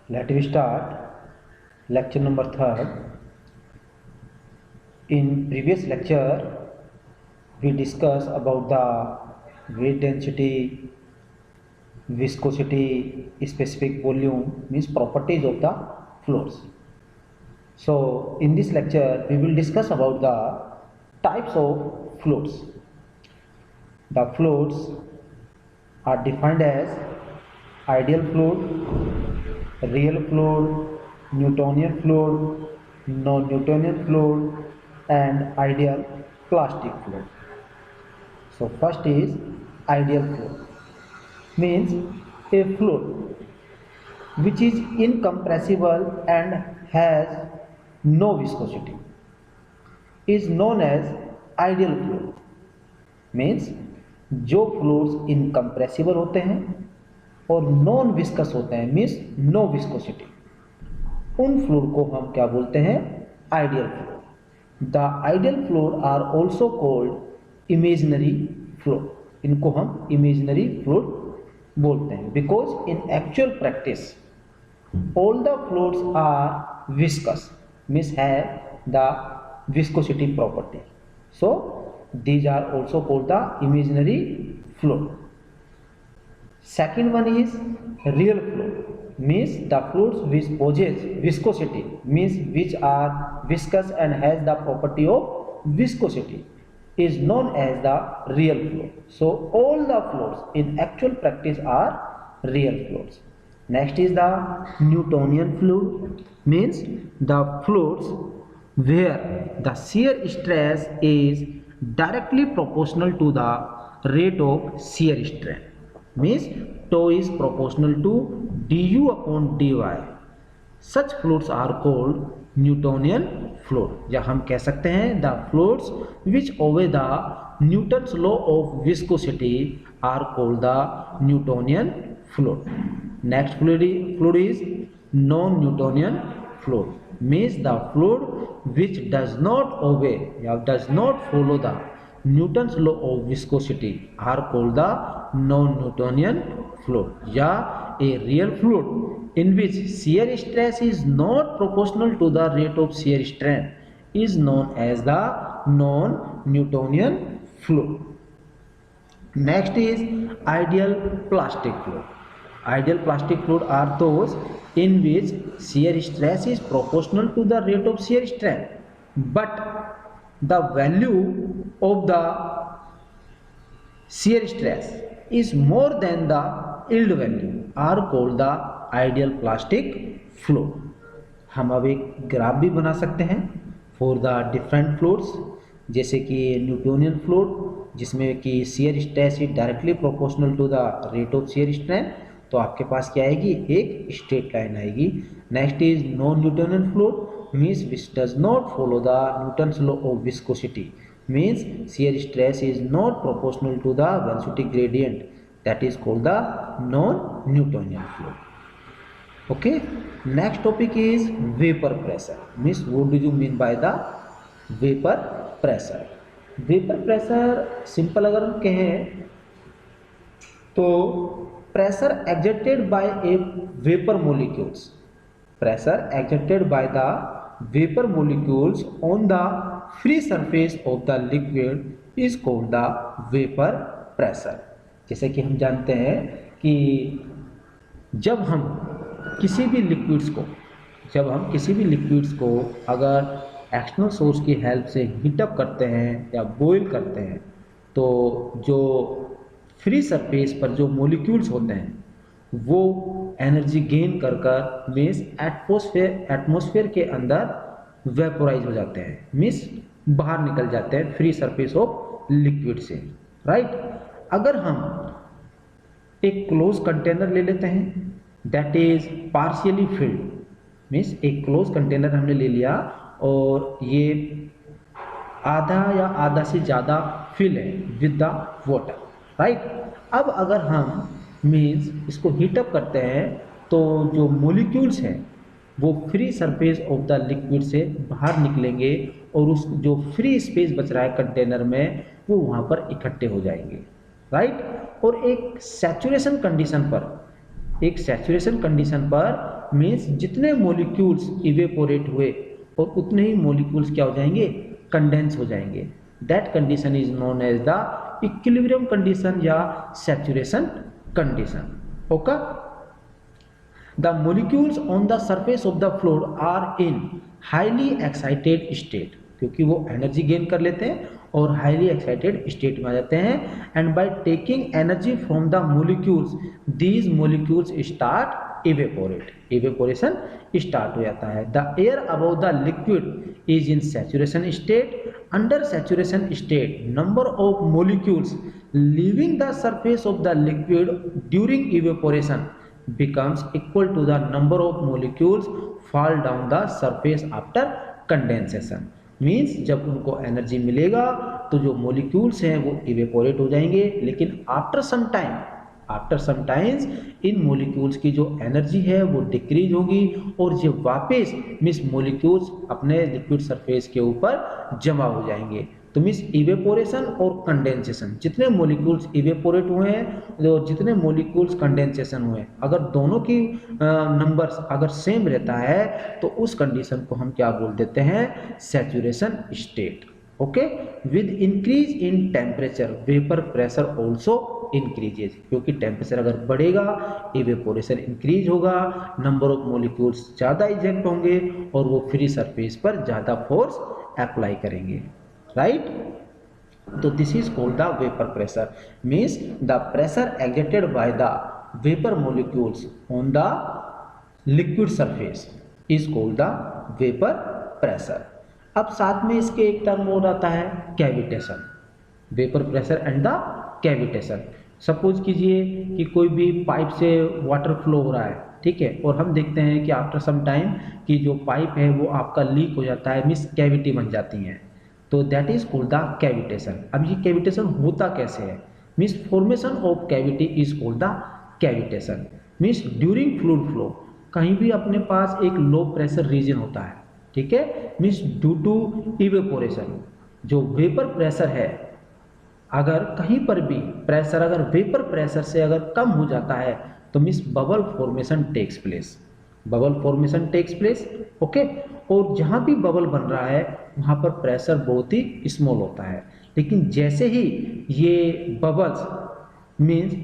Let me start lecture number 3rd. In previous lecture, we discussed about the weight density, viscosity, specific volume, means properties of the fluids. So in this lecture, we will discuss about the types of fluids. The fluids are defined as ideal fluid, real fluid, Newtonian fluid, non-Newtonian fluid, and ideal plastic fluid. So first is ideal fluid, means a fluid which is incompressible and has no viscosity is known as ideal fluid. Means जो fluids incompressible होते हैं और non viscous होते हैं, means no viscosity, उन fluid को हम क्या बोलते हैं? Ideal fluid. The ideal fluid are also called imaginary fluid. इनको हम इमेजिनरी फ्लूइड बोलते हैं because in actual practice all the fluids are viscous, means have the viscosity property. So these are also called the imaginary fluid. Second one is real fluid, means the fluids which possess viscosity, means which are viscous and has the property of viscosity, is known as the real fluid. So all the fluids in actual practice are real fluids. Next is the Newtonian fluid, means the fluids where the shear stress is directly proportional to the rate of shear strain, means tau is proportional to du upon dy. Such fluids are called Newtonian fluid. या हम कह सकते हैं the fluids which obey the Newton's law of viscosity are called the Newtonian fluid. Next fluid is non-Newtonian fluid, means the fluid which does not obey or does not follow the Newton's law of viscosity are called the non-Newtonian fluid. या a real fluid in which shear stress is not proportional to the rate of shear strain is known as the non-Newtonian fluid. Next is ideal plastic fluid. Ideal plastic fluid are those in which shear stress is proportional to the rate of shear strain, but the value of the shear stress is more than the yield value are called the ideal plastic fluid. हम अब एक graph भी बना सकते हैं for the different fluids, जैसे कि Newtonian fluid जिसमें कि shear stress is directly proportional to the rate of shear strain, तो आपके पास क्या आएगी? एक स्ट्रेट लाइन आएगी. Next is non Newtonian fluid, means which does not follow the Newton's law of viscosity, means shear stress is not proportional to the velocity gradient, that is called the non Newtonian fluid. Okay, next topic is vapour pressure, means what do you mean by the vapour pressure? Vapour pressure simple अगर हम कहें तो pressure exerted by a vapor molecules, pressure exerted by the vapor molecules on the free surface of the liquid is called the vapor pressure. जैसे कि हम जानते हैं कि जब हम किसी भी लिक्विड्स को अगर एक्सटर्नल सोर्स की हेल्प से हीटअप करते हैं या बॉयल करते हैं, तो जो फ्री सरफेस पर जो मॉलिक्यूल्स होते हैं वो एनर्जी गेन कर मीन्स एटमॉस्फेयर के अंदर वेपोराइज हो जाते हैं, मीन्स बाहर निकल जाते हैं फ्री सरफेस ऑफ लिक्विड से. राइट, अगर हम एक क्लोज कंटेनर ले लेते हैं that is partially field, means एक क्लोज कंटेनर हमने ले लिया और ये आधा या आधा से ज़्यादा फिल है विद द वाटर. राइट, अब अगर हम मीन्स इसको हीटअप करते हैं तो जो मॉलिक्यूल्स हैं वो free surface of the liquid से बाहर निकलेंगे और उस जो फ्री स्पेस बच रहा है कंटेनर में वो वहाँ पर इकट्ठे हो जाएंगे. राइट, और एक सैचुरेशन कंडीशन पर मीन्स जितने मॉलिक्यूल्स इवेपोरेट हुए और उतने ही मॉलिक्यूल्स क्या हो जाएंगे, कंडेंस हो जाएंगे। That condition is known as the equilibrium condition या saturation condition. Okay, the molecules on the surface of the fluid are in highly excited state, क्योंकि वो एनर्जी गेन कर लेते हैं और हाईली एक्साइटेड स्टेट में आ जाते हैं। And by taking energy from the molecules these molecules start evaporate, evaporation start हो जाता है। The air above the liquid is in saturation state. Under saturation state number of molecules leaving the surface of the liquid during evaporation becomes equal to the number of molecules fall down the surface after condensation। Means जब उनको energy मिलेगा तो जो molecules हैं वो evaporate हो जाएंगे, लेकिन आफ्टर सम टाइम्स इन मॉलिक्यूल्स की जो एनर्जी है वो डिक्रीज होगी और ये वापस मिस मॉलिक्यूल्स अपने लिक्विड सरफेस के ऊपर जमा हो जाएंगे। तो मीन्स इवेपोरेशन और कंडेंसेशन, जितने मॉलिक्यूल्स इवेपोरेट हुए हैं और जितने मॉलिक्यूल्स कंडेंसेशन हुए हैं, अगर दोनों की नंबर्स अगर सेम रहता है तो उस कंडीशन को हम क्या बोल देते हैं, saturation state. Okay, with increase in temperature vapour pressure also increases, क्योंकि टेम्परेचर अगर बढ़ेगा इवेपोरेशन इंक्रीज होगा, नंबर ऑफ मॉलिक्यूल्स ज़्यादा इजेक्ट होंगे और वो फ्री सरफेस पर ज़्यादा फोर्स अप्लाई करेंगे, राइट। तो this is called the vapour pressure, means the pressure exerted by the vapour molecules on the liquid surface is called the vapour pressure. अब साथ में इसके एक टर्म और आता है cavitation, vapour pressure and the cavitation. Suppose कीजिए कि कोई भी पाइप से वाटर फ्लो हो रहा है, ठीक है, और हम देखते हैं कि आफ्टर सम टाइम कि जो पाइप है वो आपका लीक हो जाता है, मिस कैविटी बन जाती हैं, तो that is called the cavitation. अब ये कैविटेशन होता कैसे है, means formation of cavity is called the cavitation. Means during fluid flow कहीं भी अपने पास एक लो प्रेशर रीजन होता है, ठीक है, मीन्स ड्यू टू इवेपोरेशन जो वेपर प्रेशर है, अगर कहीं पर भी प्रेशर अगर वेपर प्रेशर से अगर कम हो जाता है तो means bubble formation takes place, bubble formation takes place. Okay, और जहाँ भी बबल बन रहा है वहाँ पर प्रेशर बहुत ही स्मॉल होता है, लेकिन जैसे ही ये बबल्स मीन्स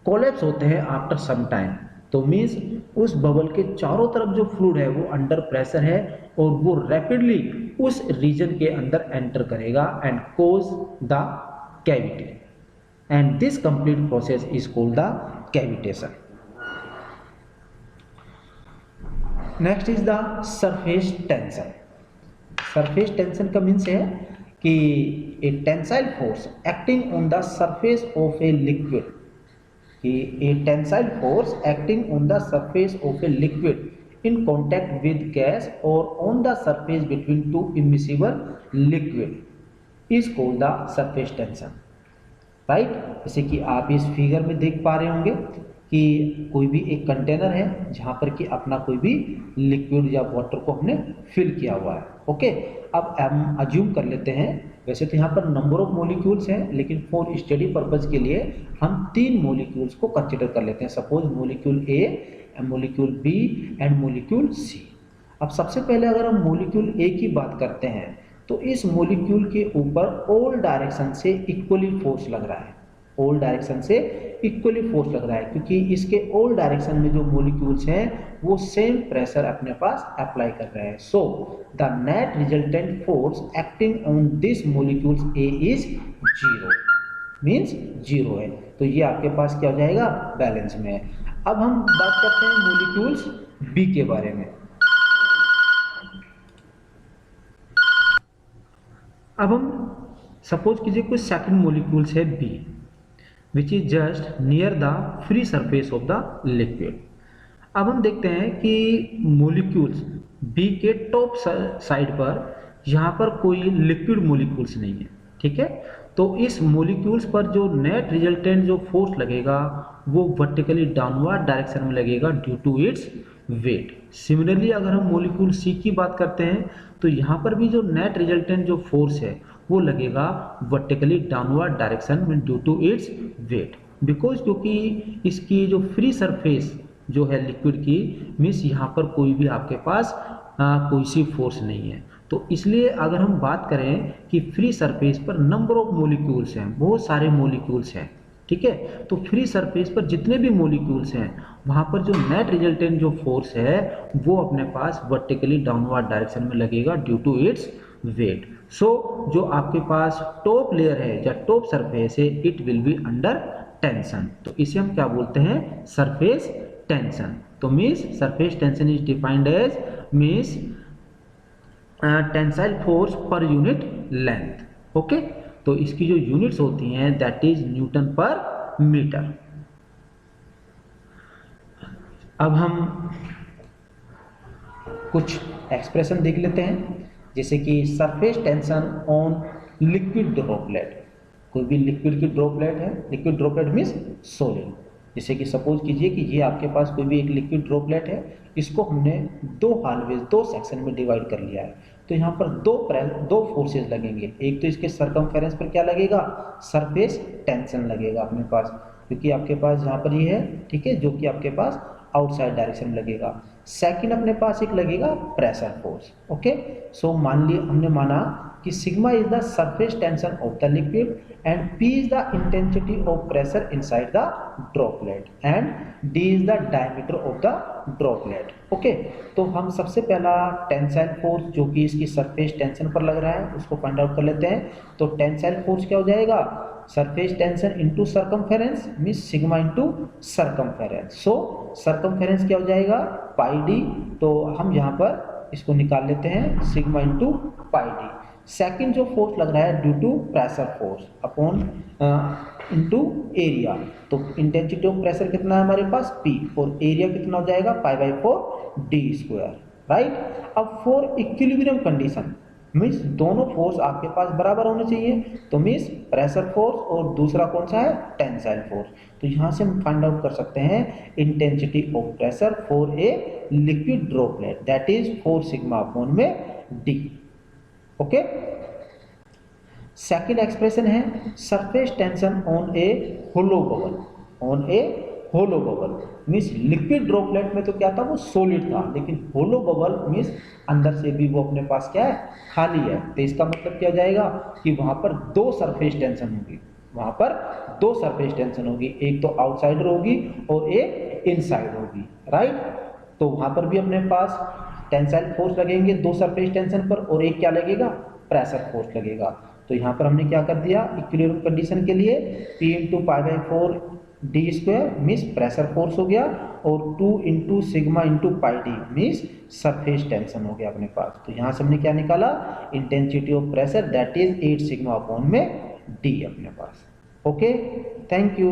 कोलैप्स होते हैं आफ्टर सम टाइम, तो मीन्स उस बबल के चारों तरफ जो फ्लूइड है वो अंडर प्रेशर है और वो रैपिडली उस रीजन के अंदर एंटर करेगा and cause the cavity, and this complete process is called the cavitation. Next is the surface tension. Surface tension का मीन्स है कि a tensile force acting on the surface of a liquid, कि a tensile force acting on the surface of a liquid in contact with gas or on the surface between two immiscible liquid is called the surface tension, right। जैसे कि आप इस figure में देख पा रहे होंगे कि कोई भी एक कंटेनर है जहाँ पर कि अपना कोई भी लिक्विड या वाटर को हमने फिल किया हुआ है। ओके, अब हम अज्यूम कर लेते हैं, वैसे तो यहाँ पर नंबर ऑफ मॉलिक्यूल्स हैं, लेकिन फॉर स्टडी पर्पज के लिए हम 3 मॉलिक्यूल्स को कंसिडर कर लेते हैं। Suppose molecule A, molecule B and molecule C. अब सबसे पहले अगर हम मॉलिक्यूल ए की बात करते हैं तो इस मॉलिक्यूल के ऊपर ऑल डायरेक्शन से इक्वली फोर्स लग रहा है, ऑल डायरेक्शन से इक्वली फोर्स लग रहा है, क्योंकि इसके ऑल डायरेक्शन में जो मॉलिक्यूल्स हैं वो सेम प्रेशर अपने पास अप्लाई कर रहे हैं। So the net resultant force acting on this molecules A is 0, means 0 है, तो ये आपके पास क्या हो जाएगा, बैलेंस में है। अब हम बात करते हैं मॉलिक्यूल्स बी के बारे में। अब हम सपोज कीजिए कोई सेकंड मॉलिक्यूल्स है B which is just near the free surface of the liquid. अब हम देखते हैं कि मॉलिक्यूल्स बी के टॉप साइड पर यहाँ पर कोई लिक्विड मॉलिक्यूल्स नहीं है, ठीक है, तो इस मॉलिक्यूल्स पर जो नेट रिजल्टेंट जो फोर्स लगेगा वो वर्टिकली डाउनवर्ड डायरेक्शन में लगेगा due to its weight. Similarly अगर हम मॉलिक्यूल सी की बात करते हैं तो यहाँ पर भी जो नेट रिजल्टेंट जो फोर्स है वो लगेगा वर्टिकली डाउनवर्ड डायरेक्शन में due to its weight, because क्योंकि इसकी जो फ्री सरफेस जो है लिक्विड की, मीन्स यहाँ पर कोई भी आपके पास कोई सी फोर्स नहीं है। तो इसलिए अगर हम बात करें कि फ्री सरफेस पर नंबर ऑफ मोलिक्यूल्स हैं, बहुत सारे मोलिक्यूल्स हैं, ठीक है, तो फ्री सरफेस पर जितने भी मोलिक्यूल्स हैं वहाँ पर जो नेट रिजल्टेंट जो फोर्स है वो अपने पास वर्टिकली डाउनवर्ड डायरेक्शन में लगेगा due to its weight. So जो आपके पास टॉप लेयर है या टॉप सरफेस है, it will be under tension, तो इसे हम क्या बोलते हैं, सरफेस टेंशन। तो means surface tension is defined as means tensile force per unit length. Okay, तो इसकी जो यूनिट्स होती हैं that is newton per metre. अब हम कुछ एक्सप्रेशन देख लेते हैं, जैसे कि surface tension on liquid droplet. कोई भी लिक्विड की ड्रॉपलेट है, लिक्विड ड्रॉपलेट मीन्स सॉलिड, जैसे कि सपोज कीजिए कि ये आपके पास कोई भी एक लिक्विड ड्रॉपलेट है, इसको हमने दो हालवेज, दो सेक्शन में डिवाइड कर लिया है। तो यहाँ पर दो फोर्सेस लगेंगे। एक तो इसके सरकमफेरेंस पर क्या लगेगा, सरफेस टेंशन लगेगा अपने पास, क्योंकि आपके पास यहाँ पर ये है, ठीक है, जो कि आपके पास आउटसाइड डायरेक्शन में लगेगा। सेकंड अपने पास एक लगेगा प्रेशर फोर्स। ओके, सो मान लिए हमने माना कि sigma is the surface tension of the liquid and P is the intensity of pressure inside the droplet and D is the diameter of the droplet. Okay, तो हम सबसे पहला टेंसाइल फोर्स जो कि इसकी सरफेस टेंशन पर लग रहा है उसको फाइंड आउट कर लेते हैं। तो टेंसाइल फोर्स क्या हो जाएगा, surface tension into circumference means sigma into circumference. So circumference क्या हो जाएगा, पाई डी। तो हम यहाँ पर इसको निकाल लेते हैं, sigma into pi D. Second जो फोर्स लग रहा है due to pressure force upon into area. तो इंटेंसिटी ऑफ प्रेशर कितना है हमारे पास P, और एरिया कितना हो जाएगा π/4 d स्क्वायर, राइट। अब फॉर इक्विलिब्रियम कंडीशन मीन्स दोनों फोर्स आपके पास बराबर होने चाहिए, तो मीन्स प्रेशर फोर्स और दूसरा कौन सा है, टेंसाइल फोर्स। तो यहाँ से हम फाइंड आउट कर सकते हैं intensity of pressure for a liquid droplet that is 4 sigma upon में d। ओके, सेकंड एक्सप्रेशन है surface tension on a hollow bubble. On a hollow bubble means liquid droplet में तो क्या था, वो सॉलिड था, लेकिन होलो बबल मीन्स अंदर से भी वो अपने पास क्या है, खाली है। तो इसका मतलब क्या हो जाएगा कि वहां पर दो सरफेस टेंशन होगी, वहां पर दो सरफेस टेंशन होगी, एक तो आउटसाइडर होगी और एक इनसाइड होगी, राइट। तो वहां पर भी अपने पास टेंसाइल फोर्स लगेंगे दो सरफेस टेंशन पर, और एक क्या लगेगा, प्रेशर फोर्स लगेगा। तो यहाँ पर हमने क्या कर दिया, इक्विलिब्रियम कंडीशन के लिए P into π/4 d square means pressure force हो गया, और 2 into sigma into pi D means surface tension हो गया अपने पास। तो यहाँ से हमने क्या निकाला, intensity of pressure that is 8 sigma upon में d अपने पास। Okay, thank you.